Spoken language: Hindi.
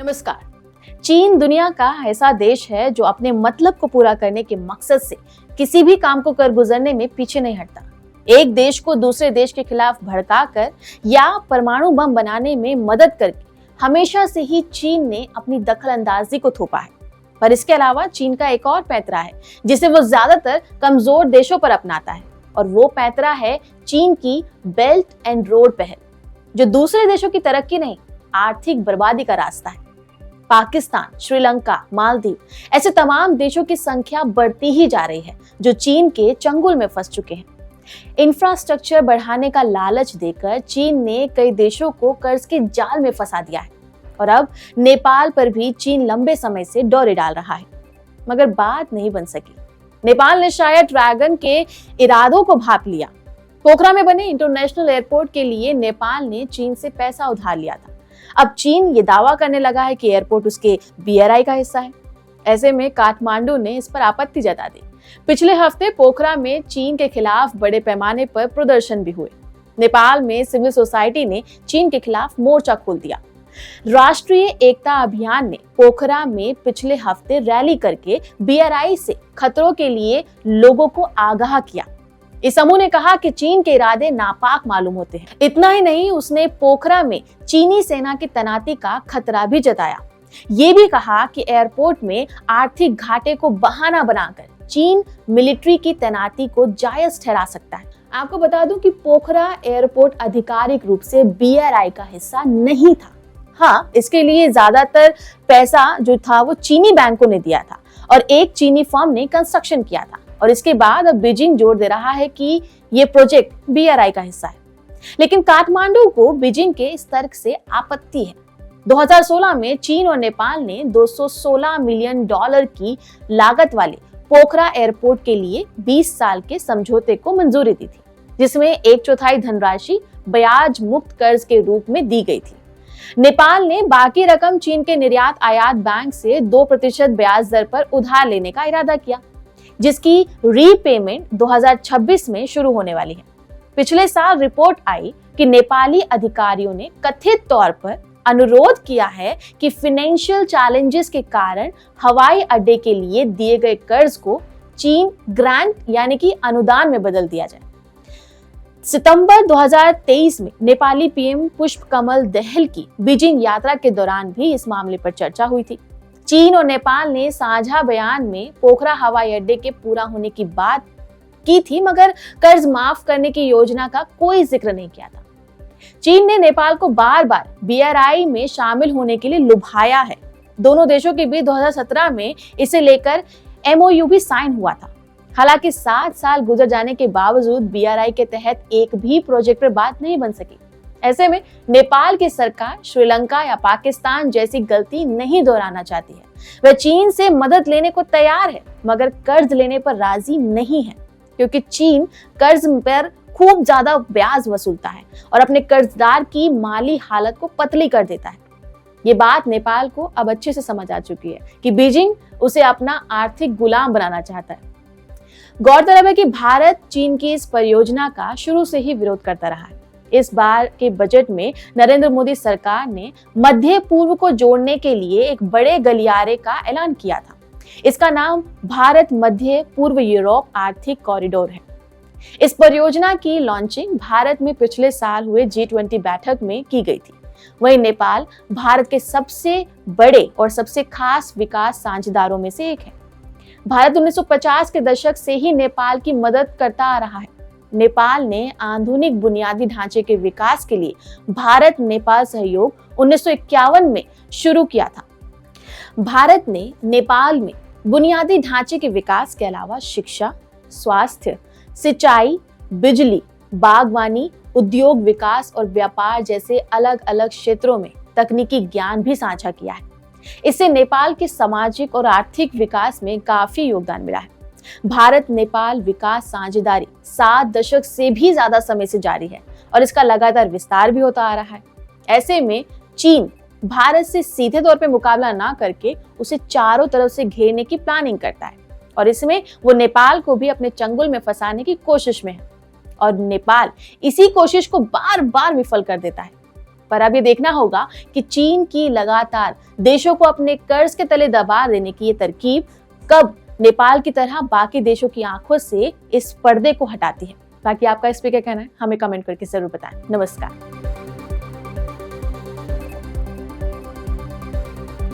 नमस्कार। चीन दुनिया का ऐसा देश है जो अपने मतलब को पूरा करने के मकसद से किसी भी काम को कर गुजरने में पीछे नहीं हटता। एक देश को दूसरे देश के खिलाफ भड़काकर या परमाणु बम बनाने में मदद करके हमेशा से ही चीन ने अपनी दखल अंदाजी को थोपा है। पर इसके अलावा चीन का एक और पैंतरा है जिसे वो ज्यादातर कमजोर देशों पर अपनाता है, और वो पैंतरा है चीन की बेल्ट एंड रोड पहल, जो दूसरे देशों की तरक्की नहीं, आर्थिक बर्बादी का रास्ता है। पाकिस्तान, श्रीलंका, मालदीव ऐसे तमाम देशों की संख्या बढ़ती ही जा रही है जो चीन के चंगुल में फंस चुके हैं। इंफ्रास्ट्रक्चर बढ़ाने का लालच देकर चीन ने कई देशों को कर्ज के जाल में फंसा दिया है, और अब नेपाल पर भी चीन लंबे समय से डोरे डाल रहा है, मगर बात नहीं बन सकी। नेपाल ने शायद ड्रैगन के इरादों को भांप लिया। पोखरा में बने इंटरनेशनल एयरपोर्ट के लिए नेपाल ने चीन से पैसा उधार लिया था। अब चीन ये दावा करने लगा है कि एयरपोर्ट उसके बीआरआई का हिस्सा है। ऐसे में काठमांडू ने इस पर आपत्ति जता दी। पिछले हफ्ते पोखरा में चीन के खिलाफ बड़े पैमाने पर प्रदर्शन भी हुए। नेपाल में सिविल सोसाइटी ने चीन के खिलाफ मोर्चा खोल दिया। राष्ट्रीय एकता अभियान ने पोखरा में पिछले हफ्ते रैली करके बीआरआई से खतरों के लिए लोगों को आगाह किया। इस समूह ने कहा कि चीन के इरादे नापाक मालूम होते हैं। इतना ही नहीं, उसने पोखरा में चीनी सेना की तैनाती का खतरा भी जताया। ये भी कहा कि एयरपोर्ट में आर्थिक घाटे को बहाना बनाकर चीन मिलिट्री की तैनाती को जायज ठहरा सकता है। आपको बता दूं कि पोखरा एयरपोर्ट आधिकारिक रूप से बीआरआई का हिस्सा नहीं था। हाँ, इसके लिए ज्यादातर पैसा जो था वो चीनी बैंकों ने दिया था और एक चीनी फर्म ने कंस्ट्रक्शन किया था, और इसके बाद अब बीजिंग जोर दे रहा है कि ये प्रोजेक्ट बीआरआई का हिस्सा है। लेकिन काठमांडू को बीजिंग के इस तर्क से आपत्ति है। 2016 में चीन और नेपाल ने $216 मिलियन की लागत वाले पोखरा एयरपोर्ट के लिए 20 साल के समझौते को मंजूरी दी थी, जिसमें 1/4 धनराशि ब्याज मुक्त कर्ज के रूप में दी गई थी। नेपाल ने बाकी रकम चीन के निर्यात आयात बैंक से 2% ब्याज दर पर उधार लेने का इरादा किया, जिसकी रीपेमेंट 2026 में शुरू होने वाली है। पिछले साल रिपोर्ट आई कि नेपाली अधिकारियों ने कथित तौर पर अनुरोध किया है कि फाइनेंशियल चैलेंजेस के कारण हवाई अड्डे के लिए दिए गए कर्ज को चीन ग्रांट यानी कि अनुदान में बदल दिया जाए। सितंबर 2023 में नेपाली पीएम पुष्प कमल दहल की बीजिंग यात्रा के दौरान भी इस मामले पर चर्चा हुई थी। चीन और नेपाल ने साझा बयान में पोखरा हवाई अड्डे के पूरा होने की बात की थी, मगर कर्ज माफ करने की योजना का कोई जिक्र नहीं किया था। चीन ने नेपाल को बार बार बीआरआई में शामिल होने के लिए लुभाया है। दोनों देशों के बीच 2017 में इसे लेकर एमओयू भी साइन हुआ था। हालांकि 7 साल गुजर जाने के बावजूद बीआरआई के तहत एक भी प्रोजेक्ट पर बात नहीं बन सकी। ऐसे में नेपाल की सरकार श्रीलंका या पाकिस्तान जैसी गलती नहीं दोहराना चाहती है। वह चीन से मदद लेने को तैयार है, मगर कर्ज लेने पर राजी नहीं है, क्योंकि चीन कर्ज पर खूब ज्यादा ब्याज वसूलता है और अपने कर्जदार की माली हालत को पतली कर देता है। ये बात नेपाल को अब अच्छे से समझ आ चुकी है कि बीजिंग उसे अपना आर्थिक गुलाम बनाना चाहता है। गौरतलब है कि भारत चीन की इस परियोजना का शुरू से ही विरोध करता रहा है। इस बार के बजट में नरेंद्र मोदी सरकार ने मध्य पूर्व को जोड़ने के लिए एक बड़े गलियारे का ऐलान किया था। इसका नाम भारत मध्य पूर्व यूरोप आर्थिक कॉरिडोर है। इस परियोजना की लॉन्चिंग भारत में पिछले साल हुए G20 बैठक में की गई थी। वहीं नेपाल भारत के सबसे बड़े और सबसे खास विकास साझेदारों में से एक है। भारत 1950 के दशक से ही नेपाल की मदद करता आ रहा है। नेपाल ने आधुनिक बुनियादी ढांचे के विकास के लिए भारत नेपाल सहयोग 1951 में शुरू किया था। भारत ने नेपाल में बुनियादी ढांचे के विकास के अलावा शिक्षा, स्वास्थ्य, सिंचाई, बिजली, बागवानी, उद्योग विकास और व्यापार जैसे अलग अलग क्षेत्रों में तकनीकी ज्ञान भी साझा किया है। इससे नेपाल के सामाजिक और आर्थिक विकास में काफी योगदान मिला है। भारत नेपाल विकास साझेदारी 7 दशक से भी ज्यादा समय से जारी है और इसका लगातार विस्तार भी होता आ रहा है। ऐसे में चीन भारत से सीधे तौर पे मुकाबला ना करके उसे चारों तरफ से घेरने की प्लानिंग करता है, और इसमें वो नेपाल को भी अपने चंगुल में फंसाने की कोशिश में है, और नेपाल इसी कोशिश को बार बार विफल कर देता है। पर अब ये देखना होगा कि चीन की लगातार देशों को अपने कर्ज के तले दबा देने की ये तरकीब कब नेपाल की तरह बाकी देशों की आंखों से इस पर्दे को हटाती है। बाकी आपका इस पे क्या कहना है हमें कमेंट करके जरूर बताएं। नमस्कार।